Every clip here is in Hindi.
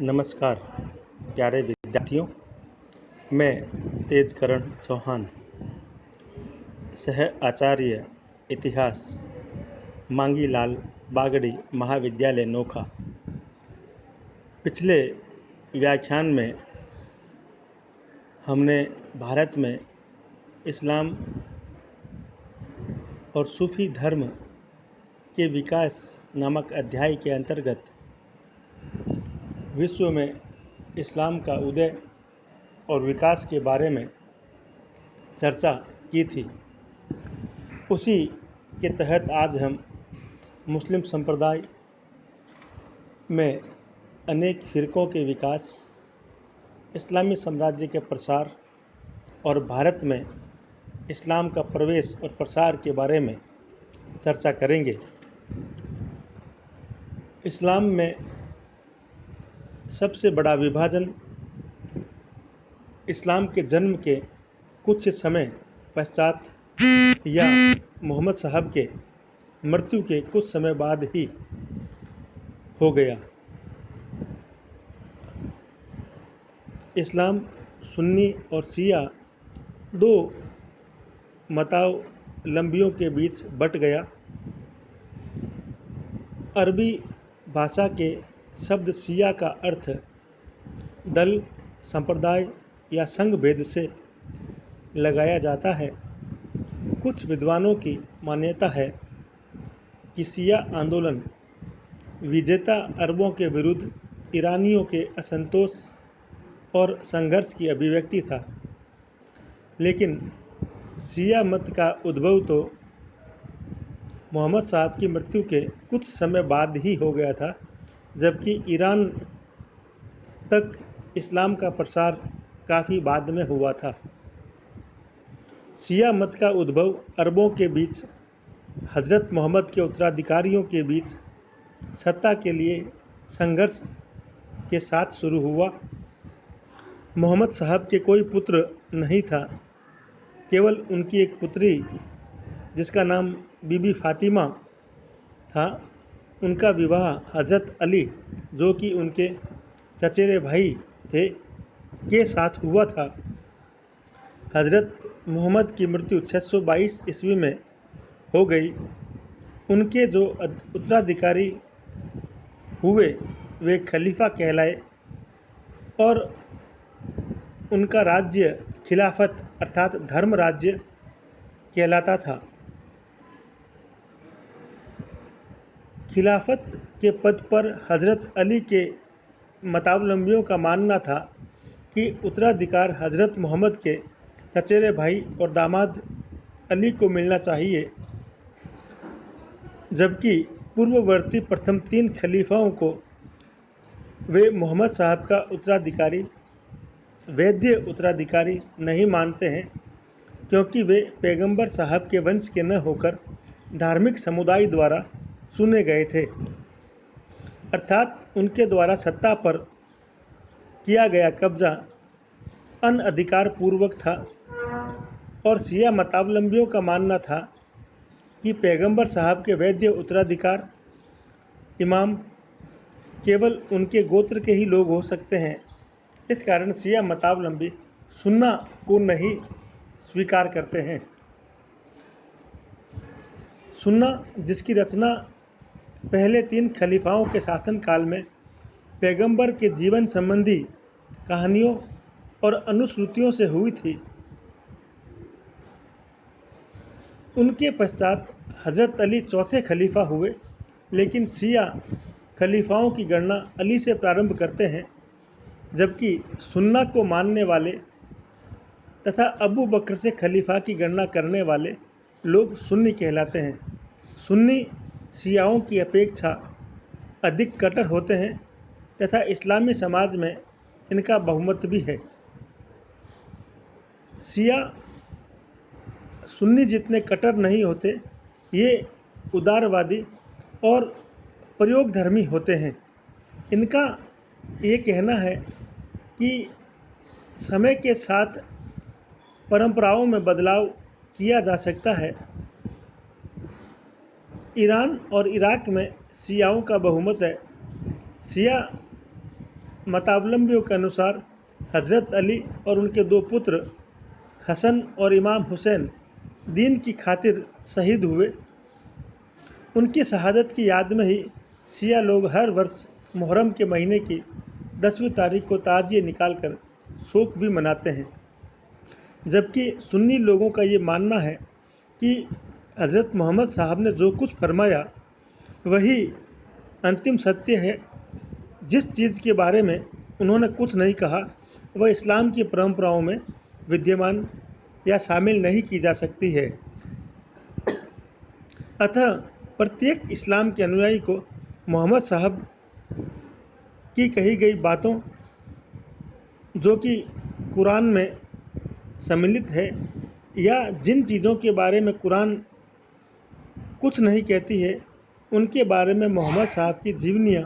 नमस्कार प्यारे विद्यार्थियों। मैं तेजकरण चौहान, सह आचार्य इतिहास, मांगीलाल बागड़ी महाविद्यालय नोखा। पिछले व्याख्यान में हमने भारत में इस्लाम और सूफी धर्म के विकास नामक अध्याय के अंतर्गत विश्व में इस्लाम का उदय और विकास के बारे में चर्चा की थी। उसी के तहत आज हम मुस्लिम संप्रदाय में अनेक फ़िरक़ों के विकास, इस्लामी साम्राज्य के प्रसार और भारत में इस्लाम का प्रवेश और प्रसार के बारे में चर्चा करेंगे। इस्लाम में सबसे बड़ा विभाजन इस्लाम के जन्म के कुछ समय पश्चात या मोहम्मद साहब के मृत्यु के कुछ समय बाद ही हो गया। इस्लाम सुन्नी और शिया दो मतावलंबियों के बीच बट गया। अरबी भाषा के शब्द शिया का अर्थ दल, संप्रदाय या संघ भेद से लगाया जाता है। कुछ विद्वानों की मान्यता है कि शिया आंदोलन विजेता अरबों के विरुद्ध ईरानियों के असंतोष और संघर्ष की अभिव्यक्ति था, लेकिन शिया मत का उद्भव तो मोहम्मद साहब की मृत्यु के कुछ समय बाद ही हो गया था, जबकि ईरान तक इस्लाम का प्रसार काफ़ी बाद में हुआ था। शिया मत का उद्भव अरबों के बीच हज़रत मोहम्मद के उत्तराधिकारियों के बीच सत्ता के लिए संघर्ष के साथ शुरू हुआ। मोहम्मद साहब के कोई पुत्र नहीं था, केवल उनकी एक पुत्री जिसका नाम बीबी फातिमा था। उनका विवाह हज़रत अली, जो कि उनके चचेरे भाई थे, के साथ हुआ था। हज़रत मोहम्मद की मृत्यु 622 ईस्वी में हो गई। उनके जो उत्तराधिकारी हुए वे खलीफा कहलाए और उनका राज्य खिलाफत अर्थात धर्म राज्य कहलाता था। खिलाफत के पद पर हज़रत अली के मतावलंबियों का मानना था कि उत्तराधिकार हज़रत मोहम्मद के चचेरे भाई और दामाद अली को मिलना चाहिए, जबकि पूर्ववर्ती प्रथम 3 खलीफाओं को वे मोहम्मद साहब का उत्तराधिकारी, वैध उत्तराधिकारी नहीं मानते हैं, क्योंकि वे पैगंबर साहब के वंश के न होकर धार्मिक समुदाय द्वारा चुने गए थे, अर्थात उनके द्वारा सत्ता पर किया गया कब्जा अनधिकार पूर्वक था। और शिया मतावलंबियों का मानना था कि पैगंबर साहब के वैध उत्तराधिकार इमाम केवल उनके गोत्र के ही लोग हो सकते हैं। इस कारण शिया मतावलंबी सुन्ना को नहीं स्वीकार करते हैं। सुन्ना, जिसकी रचना पहले 3 खलीफाओं के शासनकाल में पैगंबर के जीवन संबंधी कहानियों और अनुश्रुतियों से हुई थी, उनके पश्चात हज़रत अली चौथे खलीफा हुए। लेकिन शिया खलीफाओं की गणना अली से प्रारंभ करते हैं, जबकि सुन्ना को मानने वाले तथा अबू बकर से खलीफा की गणना करने वाले लोग सुन्नी कहलाते हैं। सुन्नी शियाओं की अपेक्षा अधिक कट्टर होते हैं तथा इस्लामी समाज में इनका बहुमत भी है। शिया सुन्नी जितने कट्टर नहीं होते, ये उदारवादी और प्रयोगधर्मी होते हैं। इनका ये कहना है कि समय के साथ परंपराओं में बदलाव किया जा सकता है। ईरान और इराक में शियाओं का बहुमत है। शिया मतावलंबियों के अनुसार हज़रत अली और उनके दो पुत्र हसन और इमाम हुसैन दीन की खातिर शहीद हुए। उनकी शहादत की याद में ही शिया लोग हर वर्ष मुहर्रम के महीने की 10वीं तारीख को ताजिए निकालकर शोक भी मनाते हैं, जबकि सुन्नी लोगों का ये मानना है कि हज़रत मोहम्मद साहब ने जो कुछ फरमाया वही अंतिम सत्य है। जिस चीज़ के बारे में उन्होंने कुछ नहीं कहा वह इस्लाम की परंपराओं में विद्यमान या शामिल नहीं की जा सकती है। अतः प्रत्येक इस्लाम के अनुयायी को मोहम्मद साहब की कही गई बातों, जो कि कुरान में सम्मिलित है, या जिन चीज़ों के बारे में कुरान कुछ नहीं कहती है, उनके बारे में मोहम्मद साहब की जीवनियाँ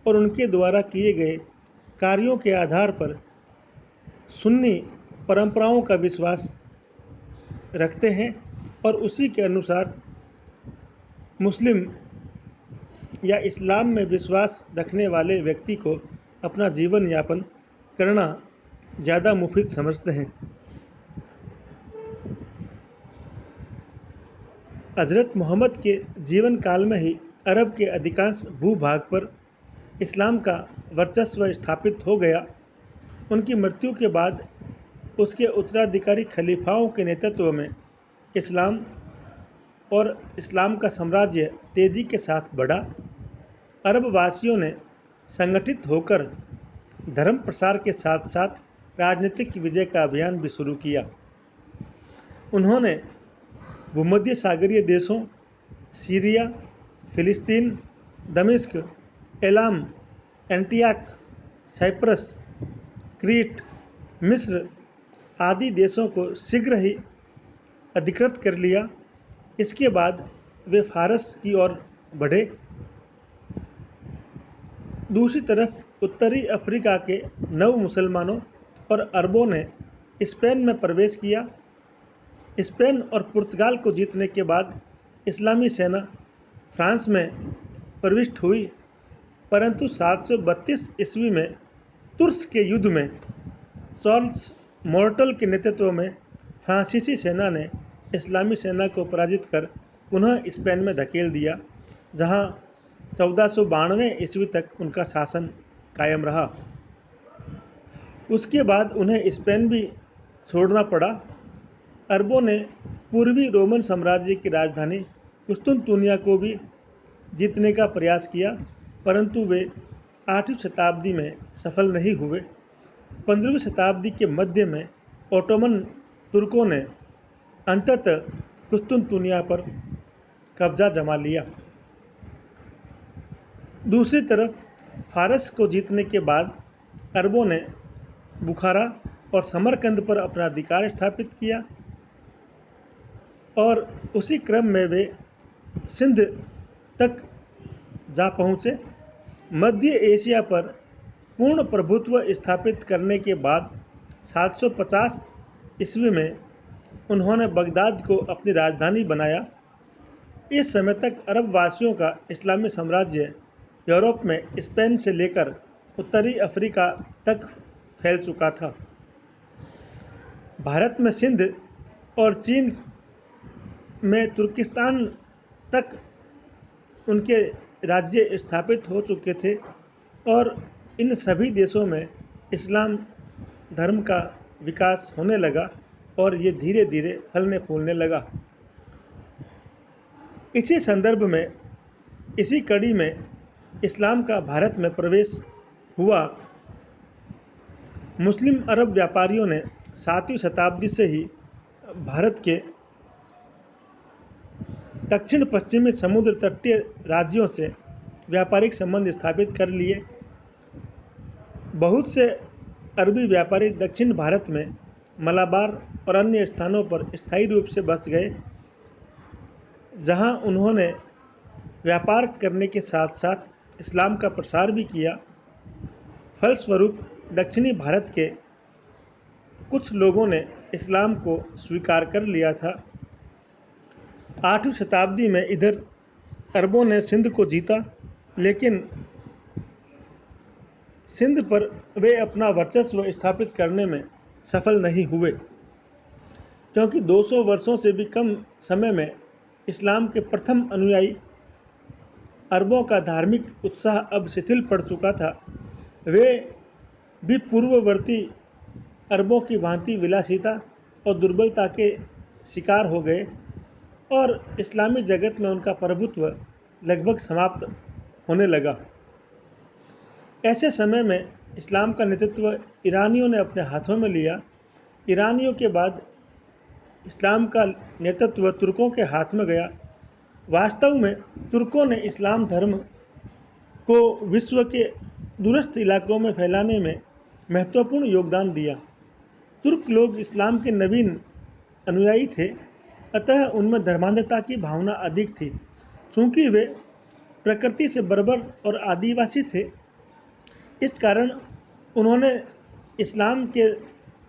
और उनके द्वारा किए गए कार्यों के आधार पर सुन्नी परंपराओं का विश्वास रखते हैं और उसी के अनुसार मुस्लिम या इस्लाम में विश्वास रखने वाले व्यक्ति को अपना जीवन यापन करना ज़्यादा मुफीद समझते हैं। हज़रत मोहम्मद के जीवन काल में ही अरब के अधिकांश भूभाग पर इस्लाम का वर्चस्व स्थापित हो गया। उनकी मृत्यु के बाद उसके उत्तराधिकारी खलीफाओं के नेतृत्व में इस्लाम और इस्लाम का साम्राज्य तेज़ी के साथ बढ़ा। अरब वासियों ने संगठित होकर धर्म प्रसार के साथ साथ राजनीतिक विजय का अभियान भी शुरू किया। उन्होंने भूमध्य सागरीय देशों सीरिया, फिलिस्तीन, दमिश्क, एलाम, एंटियाक, साइप्रस, क्रीट, मिस्र आदि देशों को शीघ्र ही अधिकृत कर लिया। इसके बाद वे फारस की ओर बढ़े। दूसरी तरफ उत्तरी अफ्रीका के नव मुसलमानों और अरबों ने स्पेन में प्रवेश किया। स्पेन और पुर्तगाल को जीतने के बाद इस्लामी सेना फ्रांस में प्रविष्ट हुई, परंतु 732 ईस्वी में तुर्स के युद्ध में चार्ल्स मॉर्टल के नेतृत्व में फ्रांसीसी सेना ने इस्लामी सेना को पराजित कर पुनः स्पेन में धकेल दिया, जहां 1492 ईस्वी तक उनका शासन कायम रहा। उसके बाद उन्हें स्पेन भी छोड़ना पड़ा। अरबों ने पूर्वी रोमन साम्राज्य की राजधानी कुस्तुनतुनिया को भी जीतने का प्रयास किया, परंतु वे 8वीं शताब्दी में सफल नहीं हुए। 15वीं शताब्दी के मध्य में ओटोमन तुर्कों ने अंततः कुस्तुनतुनिया पर कब्जा जमा लिया। दूसरी तरफ फारस को जीतने के बाद अरबों ने बुखारा और समरकंद पर अपना अधिकार स्थापित किया और उसी क्रम में वे सिंध तक जा पहुँचे। मध्य एशिया पर पूर्ण प्रभुत्व स्थापित करने के बाद 750 ईस्वी में उन्होंने बगदाद को अपनी राजधानी बनाया। इस समय तक अरब वासियों का इस्लामी साम्राज्य यूरोप में स्पेन से लेकर उत्तरी अफ्रीका तक फैल चुका था। भारत में सिंध और चीन में तुर्किस्तान तक उनके राज्य स्थापित हो चुके थे और इन सभी देशों में इस्लाम धर्म का विकास होने लगा और ये धीरे धीरे फलने फूलने लगा। इसी संदर्भ में, इसी कड़ी में इस्लाम का भारत में प्रवेश हुआ। मुस्लिम अरब व्यापारियों ने 7वीं शताब्दी से ही भारत के दक्षिण पश्चिमी समुद्र तटीय राज्यों से व्यापारिक संबंध स्थापित कर लिए। बहुत से अरबी व्यापारी दक्षिण भारत में मलाबार और अन्य स्थानों पर स्थायी रूप से बस गए, जहां उन्होंने व्यापार करने के साथ साथ इस्लाम का प्रसार भी किया। फलस्वरूप दक्षिणी भारत के कुछ लोगों ने इस्लाम को स्वीकार कर लिया था। 8वीं शताब्दी में इधर अरबों ने सिंध को जीता, लेकिन सिंध पर वे अपना वर्चस्व स्थापित करने में सफल नहीं हुए, क्योंकि 200 वर्षों से भी कम समय में इस्लाम के प्रथम अनुयायी अरबों का धार्मिक उत्साह अब शिथिल पड़ चुका था। वे भी पूर्ववर्ती अरबों की भांति विलासिता और दुर्बलता के शिकार हो गए और इस्लामी जगत में उनका प्रभुत्व लगभग समाप्त होने लगा। ऐसे समय में इस्लाम का नेतृत्व ईरानियों ने अपने हाथों में लिया। ईरानियों के बाद इस्लाम का नेतृत्व तुर्कों के हाथ में गया। वास्तव में तुर्कों ने इस्लाम धर्म को विश्व के दूरस्थ इलाकों में फैलाने में महत्वपूर्ण योगदान दिया। तुर्क लोग इस्लाम के नवीन अनुयायी थे, अतः उनमें धर्मांधता की भावना अधिक थी। चूँकि वे प्रकृति से बर्बर और आदिवासी थे, इस कारण उन्होंने इस्लाम के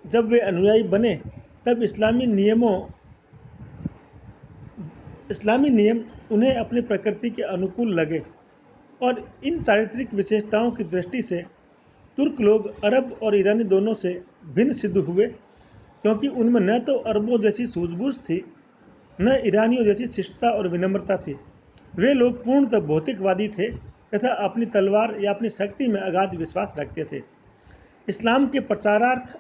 जब वे अनुयायी बने तब इस्लामी नियम उन्हें अपनी प्रकृति के अनुकूल लगे और इन चारित्रिक विशेषताओं की दृष्टि से तुर्क लोग अरब और ईरानी दोनों से भिन्न सिद्ध हुए, क्योंकि उनमें न तो अरबों जैसी सूझबूझ थी, न ईरानियों जैसी शिष्टता और विनम्रता थी। वे लोग पूर्णतः भौतिकवादी थे तथा अपनी तलवार या अपनी शक्ति में अगाध विश्वास रखते थे। इस्लाम के प्रचारार्थ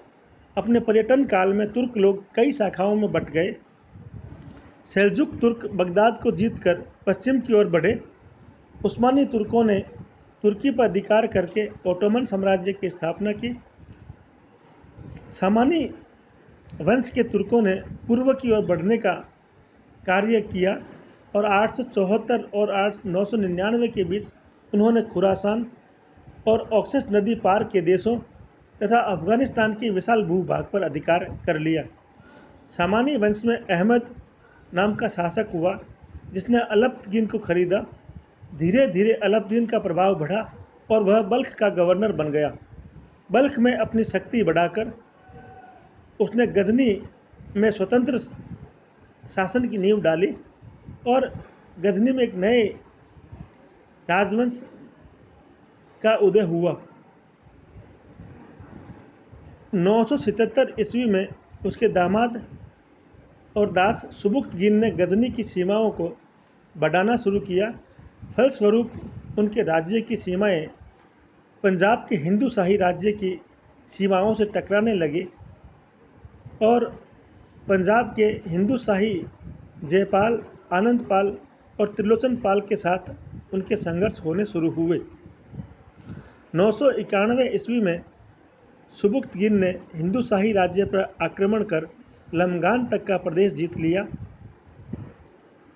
अपने पर्यटन काल में तुर्क लोग कई शाखाओं में बंट गए। सेल्जुक तुर्क बगदाद को जीतकर पश्चिम की ओर बढ़े। उस्मानी तुर्कों ने तुर्की पर अधिकार करके ओटोमन साम्राज्य की स्थापना की। सामानी वंश के तुर्कों ने पूर्व की ओर बढ़ने का कार्य किया और 874 और 999 के बीच उन्होंने खुरासान और ऑक्सस नदी पार के देशों तथा अफगानिस्तान के विशाल भूभाग पर अधिकार कर लिया। सामानी वंश में अहमद नाम का शासक हुआ, जिसने अलप्तगीन को खरीदा। धीरे धीरे अलप्तगीन का प्रभाव बढ़ा और वह बल्ख का गवर्नर बन गया। बल्ख में अपनी शक्ति बढ़ाकर उसने गजनी में स्वतंत्र शासन की नींव डाली और गजनी में एक नए राजवंश का उदय हुआ। 977 ईस्वी में उसके दामाद और दास सुबुक्तगीन ने गजनी की सीमाओं को बढ़ाना शुरू किया। फलस्वरूप उनके राज्य की सीमाएं पंजाब के हिंदू शाही राज्य की सीमाओं से टकराने लगी और पंजाब के हिंदू शाही जयपाल, आनंदपाल और त्रिलोचन पाल के साथ उनके संघर्ष होने शुरू हुए। 991 ईस्वी में सुबुक्तगीन ने हिंदू शाही राज्य पर आक्रमण कर लमगान तक का प्रदेश जीत लिया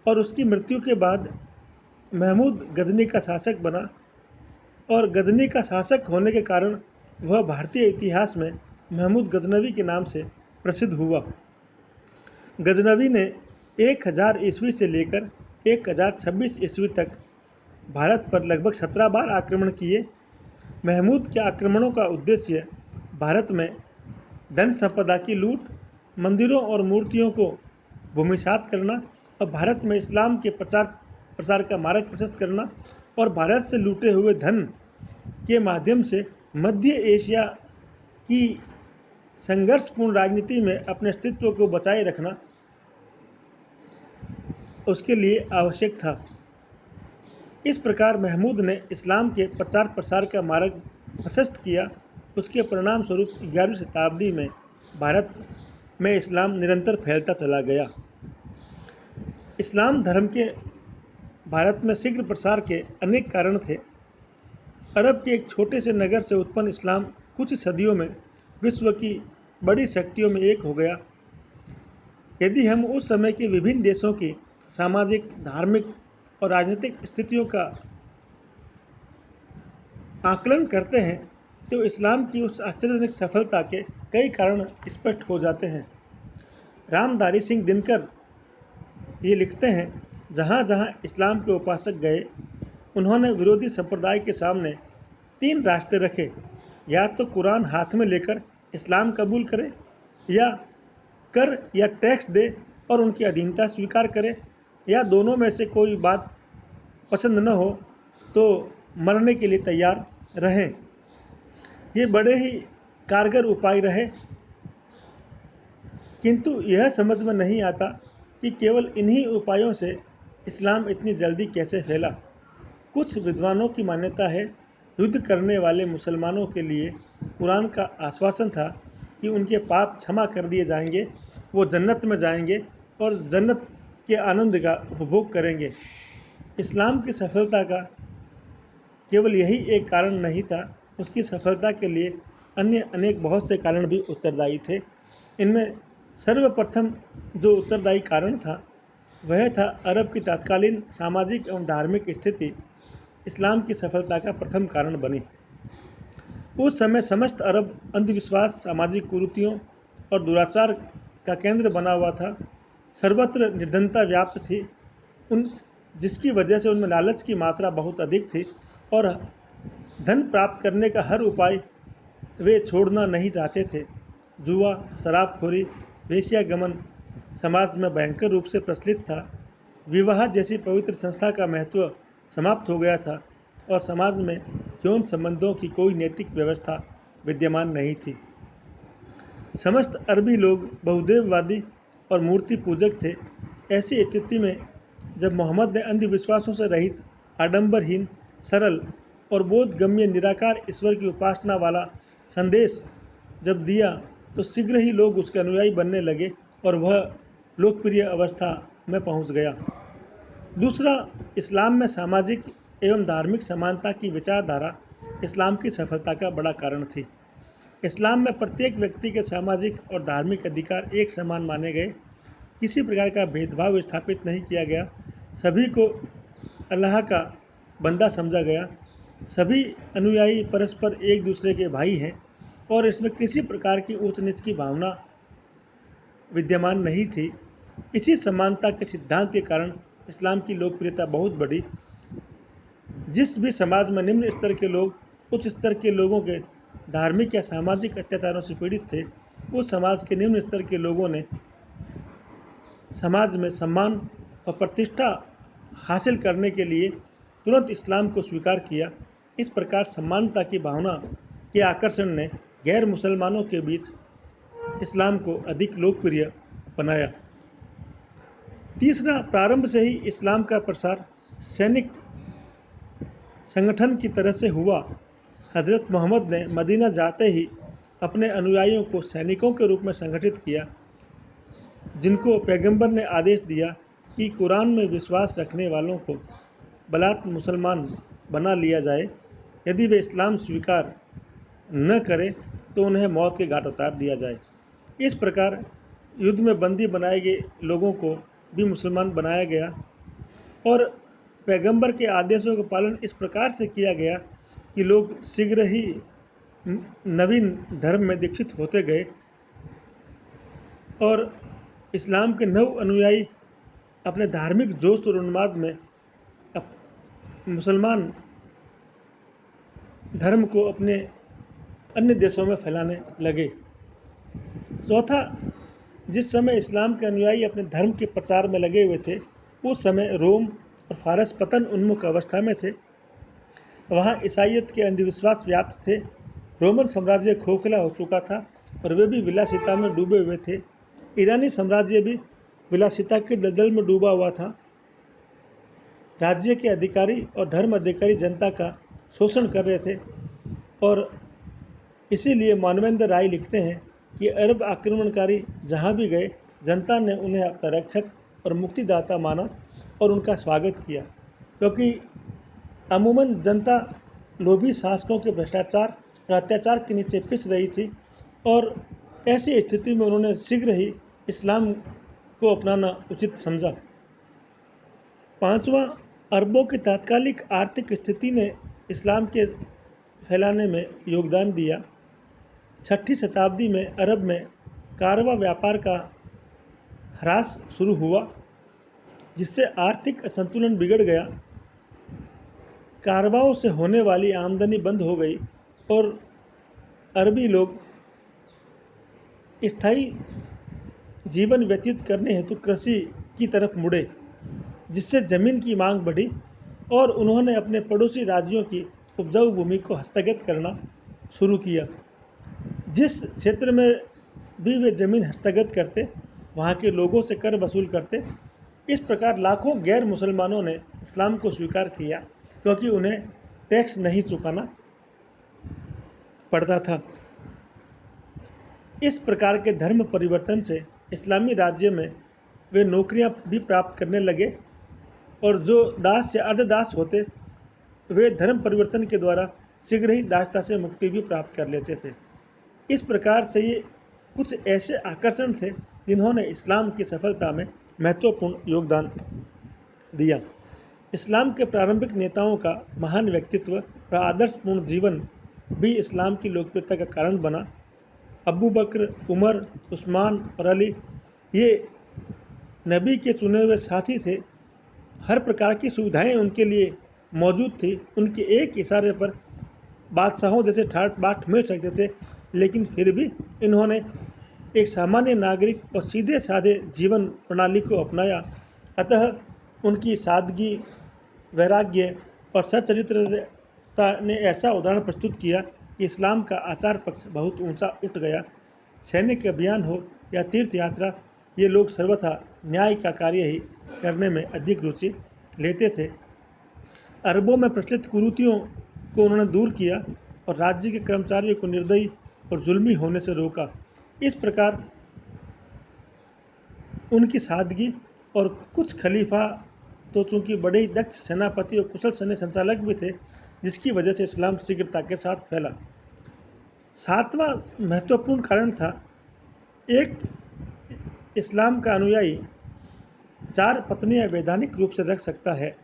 और उसकी मृत्यु के बाद महमूद गजनी का शासक बना और गजनी का शासक होने के कारण वह भारतीय इतिहास में महमूद गजनवी के नाम से प्रसिद्ध हुआ। गजनवी ने 1000 ईस्वी से लेकर 1026 ईस्वी तक भारत पर लगभग 17 बार आक्रमण किए। महमूद के आक्रमणों का उद्देश्य भारत में धन संपदा की लूट, मंदिरों और मूर्तियों को भूमिसात करना और भारत में इस्लाम के प्रसार का मार्ग प्रशस्त करना और भारत से लूटे हुए धन के माध्यम से मध्य एशिया की संघर्षपूर्ण राजनीति में अपने अस्तित्व को बचाए रखना उसके लिए आवश्यक था। इस प्रकार महमूद ने इस्लाम के प्रचार प्रसार का मार्ग प्रशस्त किया। उसके परिणाम स्वरूप 11वीं शताब्दी में भारत में इस्लाम निरंतर फैलता चला गया। इस्लाम धर्म के भारत में शीघ्र प्रसार के अनेक कारण थे। अरब के एक छोटे से नगर से उत्पन्न इस्लाम कुछ सदियों में विश्व की बड़ी शक्तियों में एक हो गया। यदि हम उस समय के विभिन्न देशों की सामाजिक, धार्मिक और राजनीतिक स्थितियों का आकलन करते हैं तो इस्लाम की उस आश्चर्यजनक सफलता के कई कारण स्पष्ट हो जाते हैं। रामधारी सिंह दिनकर ये लिखते हैं, जहाँ जहाँ इस्लाम के उपासक गए उन्होंने विरोधी संप्रदाय के सामने 3 रास्ते रखे। या तो कुरान हाथ में लेकर इस्लाम कबूल करे, या कर या टैक्स दे और उनकी अधीनता स्वीकार करे, या दोनों में से कोई बात पसंद न हो तो मरने के लिए तैयार रहें। ये बड़े ही कारगर उपाय रहे, किंतु यह समझ में नहीं आता कि केवल इन्हीं उपायों से इस्लाम इतनी जल्दी कैसे फैला। कुछ विद्वानों की मान्यता है, युद्ध करने वाले मुसलमानों के लिए कुरान का आश्वासन था कि उनके पाप क्षमा कर दिए जाएंगे, वो जन्नत में जाएंगे और जन्नत के आनंद का उपभोग करेंगे। इस्लाम की सफलता का केवल यही एक कारण नहीं था, उसकी सफलता के लिए अन्य अनेक बहुत से कारण भी उत्तरदायी थे। इनमें सर्वप्रथम जो उत्तरदायी कारण था वह था अरब की तत्कालीन सामाजिक एवं धार्मिक स्थिति इस्लाम की सफलता का प्रथम कारण बनी। उस समय समस्त अरब अंधविश्वास, सामाजिक कुरीतियों और दुराचार का केंद्र बना हुआ था। सर्वत्र निर्धनता व्याप्त थी, जिसकी वजह से उनमें लालच की मात्रा बहुत अधिक थी और धन प्राप्त करने का हर उपाय वे छोड़ना नहीं चाहते थे। जुआ, शराबखोरी, वेश्यागमन समाज में भयंकर रूप से प्रचलित था। विवाह जैसी पवित्र संस्था का महत्व समाप्त हो गया था और समाज में यौन संबंधों की कोई नैतिक व्यवस्था विद्यमान नहीं थी। समस्त अरबी लोग बहुदेववादी और मूर्ति पूजक थे। ऐसी स्थिति में जब मोहम्मद ने अंधविश्वासों से रहित, आडंबरहीन, सरल और बोधगम्य निराकार ईश्वर की उपासना वाला संदेश जब दिया तो शीघ्र ही लोग उसके अनुयायी बनने लगे और वह लोकप्रिय अवस्था में पहुंच गया। दूसरा, इस्लाम में सामाजिक एवं धार्मिक समानता की विचारधारा इस्लाम की सफलता का बड़ा कारण थी। इस्लाम में प्रत्येक व्यक्ति के सामाजिक और धार्मिक अधिकार एक समान माने गए। किसी प्रकार का भेदभाव स्थापित नहीं किया गया। सभी को अल्लाह का बंदा समझा गया। सभी अनुयायी परस्पर एक दूसरे के भाई हैं और इसमें किसी प्रकार की ऊंच नीच की भावना विद्यमान नहीं थी। इसी समानता के सिद्धांत के कारण इस्लाम की लोकप्रियता बहुत बढ़ी। जिस भी समाज में निम्न स्तर के लोग उच्च स्तर के लोगों के धार्मिक या सामाजिक अत्याचारों से पीड़ित थे, उस समाज के निम्न स्तर के लोगों ने समाज में सम्मान और प्रतिष्ठा हासिल करने के लिए तुरंत इस्लाम को स्वीकार किया। इस प्रकार समानता की भावना के आकर्षण ने गैर मुसलमानों के बीच इस्लाम को अधिक लोकप्रिय बनाया। तीसरा, प्रारंभ से ही इस्लाम का प्रसार सैनिक संगठन की तरह से हुआ। हज़रत मोहम्मद ने मदीना जाते ही अपने अनुयायियों को सैनिकों के रूप में संगठित किया, जिनको पैगंबर ने आदेश दिया कि कुरान में विश्वास रखने वालों को बलात् मुसलमान बना लिया जाए। यदि वे इस्लाम स्वीकार न करें तो उन्हें मौत के घाट उतार दिया जाए। इस प्रकार युद्ध में बंदी बनाए गए लोगों को भी मुसलमान बनाया गया और पैगंबर के आदेशों का पालन इस प्रकार से किया गया कि लोग शीघ्र ही नवीन धर्म में दीक्षित होते गए और इस्लाम के नव अनुयायी अपने धार्मिक जोश और उन्माद में मुसलमान धर्म को अपने अन्य देशों में फैलाने लगे। चौथा, जिस समय इस्लाम के अनुयायी अपने धर्म के प्रचार में लगे हुए थे, उस समय रोम और फारस पतन उन्मुख अवस्था में थे। वहाँ ईसाइयत के अंधविश्वास व्याप्त थे। रोमन साम्राज्य खोखला हो चुका था और वे भी विलासिता में डूबे हुए थे। ईरानी साम्राज्य भी विलासिता के दलदल में डूबा हुआ था। राज्य के अधिकारी और धर्म अधिकारी जनता का शोषण कर रहे थे और इसीलिए मानवेंद्र राय लिखते हैं कि अरब आक्रमणकारी जहाँ भी गए, जनता ने उन्हें अपना रक्षक और मुक्तिदाता माना और उनका स्वागत किया, क्योंकि अमूमन जनता लोभी शासकों के भ्रष्टाचार और अत्याचार के नीचे पिस रही थी और ऐसी स्थिति में उन्होंने शीघ्र ही इस्लाम को अपनाना उचित समझा। पांचवा, अरबों की तात्कालिक आर्थिक स्थिति ने इस्लाम के फैलाने में योगदान दिया। 6ठी शताब्दी में अरब में कारवा व्यापार का ह्रास शुरू हुआ, जिससे आर्थिक असंतुलन बिगड़ गया। कारवाओं से होने वाली आमदनी बंद हो गई और अरबी लोग स्थायी जीवन व्यतीत करने हेतु कृषि की तरफ मुड़े, जिससे जमीन की मांग बढ़ी और उन्होंने अपने पड़ोसी राज्यों की उपजाऊ भूमि को हस्तगत करना शुरू किया। जिस क्षेत्र में भी वे ज़मीन हस्तगत करते, वहाँ के लोगों से कर वसूल करते। इस प्रकार लाखों गैर मुसलमानों ने इस्लाम को स्वीकार किया, क्योंकि उन्हें टैक्स नहीं चुकाना पड़ता था। इस प्रकार के धर्म परिवर्तन से इस्लामी राज्य में वे नौकरियां भी प्राप्त करने लगे, और जो दास या अर्धदास होते, वे धर्म परिवर्तन के द्वारा शीघ्र ही दासता से मुक्ति भी प्राप्त कर लेते थे। इस प्रकार से ये कुछ ऐसे आकर्षण थे जिन्होंने इस्लाम की सफलता में महत्वपूर्ण योगदान दिया। इस्लाम के प्रारंभिक नेताओं का महान व्यक्तित्व व आदर्शपूर्ण जीवन भी इस्लाम की लोकप्रियता का कारण बना। अबू बकर, उमर, उस्मान और अली ये नबी के चुने हुए साथी थे। हर प्रकार की सुविधाएं उनके लिए मौजूद थी। उनके एक इशारे पर बादशाहों जैसे ठाट बाट मिल सकते थे, लेकिन फिर भी इन्होंने एक सामान्य नागरिक और सीधे साधे जीवन प्रणाली को अपनाया। अतः उनकी सादगी, वैराग्य और सच्चरित्रता ने ऐसा उदाहरण प्रस्तुत किया कि इस्लाम का आचार पक्ष बहुत ऊंचा उठ गया। सैनिक अभियान हो या तीर्थ यात्रा, ये लोग सर्वथा न्याय का कार्य ही करने में अधिक रुचि लेते थे। अरबों में प्रचलित कुरीतियों को उन्होंने दूर किया और राज्य के कर्मचारियों को निर्दयी और जुल्मी होने से रोका। इस प्रकार उनकी सादगी, और कुछ खलीफा तो चूंकि बड़े ही दक्ष सेनापति और कुशल सैन्य संचालक भी थे, जिसकी वजह से इस्लाम शीघ्रता के साथ फैला। सातवां महत्वपूर्ण कारण था, एक इस्लाम का अनुयायी 4 पत्नियां वैधानिक रूप से रख सकता है।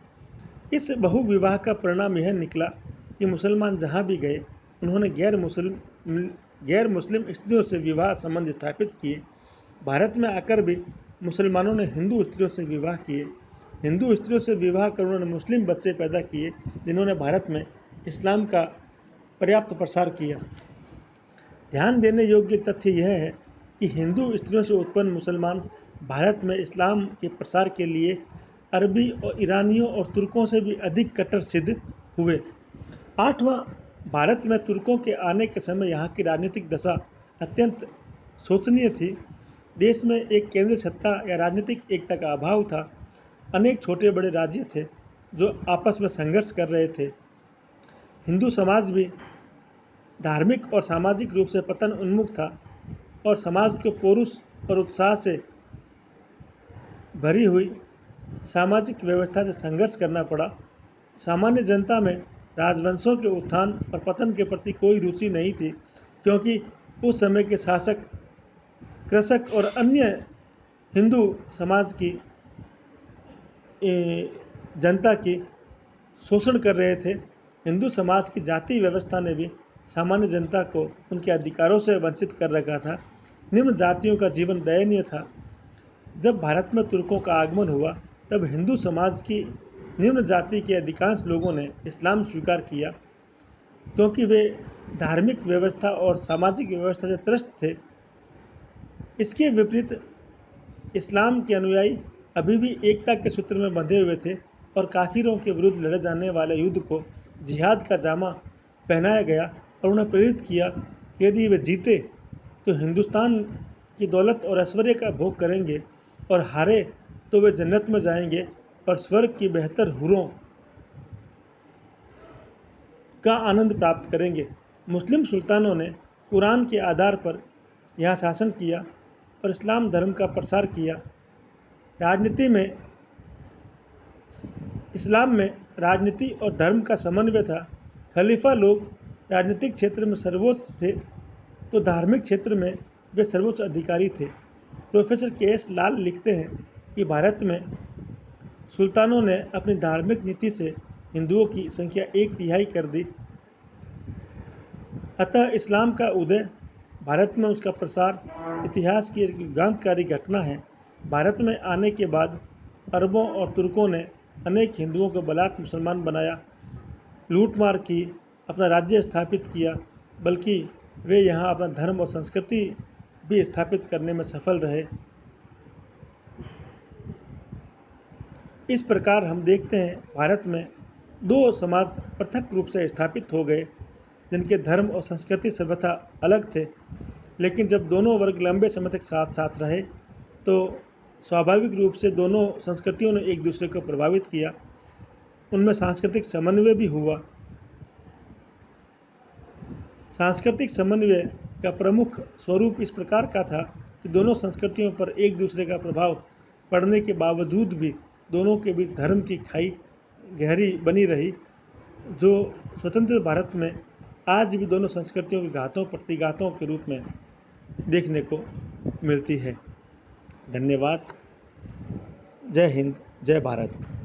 इस बहुविवाह का परिणाम यह निकला कि मुसलमान जहाँ भी गए, उन्होंने गैर मुस्लिम स्त्रियों से विवाह संबंध स्थापित किए। भारत में आकर भी मुसलमानों ने हिंदू स्त्रियों से विवाह किए। हिंदू स्त्रियों से विवाह कर उन्होंने मुस्लिम बच्चे पैदा किए, जिन्होंने भारत में इस्लाम का पर्याप्त प्रसार किया। ध्यान देने योग्य तथ्य यह है कि हिंदू स्त्रियों से उत्पन्न मुसलमान भारत में इस्लाम के प्रसार के लिए अरबी और ईरानियों और तुर्कों से भी अधिक कट्टर सिद्ध हुए। 8वां, भारत में तुर्कों के आने के समय यहाँ की राजनीतिक दशा अत्यंत शोचनीय थी। देश में एक केंद्रीय सत्ता या राजनीतिक एकता का अभाव था। अनेक छोटे बड़े राज्य थे जो आपस में संघर्ष कर रहे थे। हिंदू समाज भी धार्मिक और सामाजिक रूप से पतन उन्मुख था, और समाज को पौरुष और उत्साह से भरी हुई सामाजिक व्यवस्था से संघर्ष करना पड़ा। सामान्य जनता में राजवंशों के उत्थान और पतन के प्रति कोई रुचि नहीं थी, क्योंकि उस समय के शासक कृषक और अन्य हिंदू समाज की जनता की शोषण कर रहे थे। हिंदू समाज की जाति व्यवस्था ने भी सामान्य जनता को उनके अधिकारों से वंचित कर रखा था। निम्न जातियों का जीवन दयनीय था। जब भारत में तुर्कों का आगमन हुआ, तब हिंदू समाज की निम्न जाति के अधिकांश लोगों ने इस्लाम स्वीकार किया, क्योंकि वे धार्मिक व्यवस्था और सामाजिक व्यवस्था से त्रस्त थे। इसके विपरीत इस्लाम के अनुयायी अभी भी एकता के सूत्र में बंधे हुए थे, और काफिरों के विरुद्ध लड़े जाने वाले युद्ध को जिहाद का जामा पहनाया गया और उन्हें प्रेरित किया कि यदि वे जीते तो हिंदुस्तान की दौलत और ऐश्वर्य का भोग करेंगे, और हारे तो वे जन्नत में जाएंगे और स्वर्ग की बेहतर हुरों का आनंद प्राप्त करेंगे। मुस्लिम सुल्तानों ने कुरान के आधार पर यहाँ शासन किया और इस्लाम धर्म का प्रसार किया। राजनीति में इस्लाम में राजनीति और धर्म का समन्वय था। खलीफा लोग राजनीतिक क्षेत्र में सर्वोच्च थे, तो धार्मिक क्षेत्र में वे सर्वोच्च अधिकारी थे। Professor KS. लाल लिखते हैं कि भारत में सुल्तानों ने अपनी धार्मिक नीति से हिंदुओं की संख्या 1/3 कर दी। अतः इस्लाम का उदय, भारत में उसका प्रसार इतिहास की एक युगांतकारी घटना है। भारत में आने के बाद अरबों और तुर्कों ने अनेक हिंदुओं को बलात् मुसलमान बनाया, लूटमार की, अपना राज्य स्थापित किया, बल्कि वे यहाँ अपना धर्म और संस्कृति भी स्थापित करने में सफल रहे। इस प्रकार हम देखते हैं भारत में 2 समाज पृथक रूप से स्थापित हो गए। जिनके धर्म और संस्कृति सभ्यता अलग थे, लेकिन जब दोनों वर्ग लंबे समय तक साथ साथ रहे तो स्वाभाविक रूप से दोनों संस्कृतियों ने एक दूसरे को प्रभावित किया। उनमें सांस्कृतिक समन्वय भी हुआ। सांस्कृतिक समन्वय का प्रमुख स्वरूप इस प्रकार का था कि दोनों संस्कृतियों पर एक दूसरे का प्रभाव पड़ने के बावजूद भी दोनों के बीच धर्म की खाई गहरी बनी रही, जो स्वतंत्र भारत में आज भी दोनों संस्कृतियों के घातों प्रतिघातों के रूप में देखने को मिलती है। धन्यवाद। जय हिंद, जय भारत।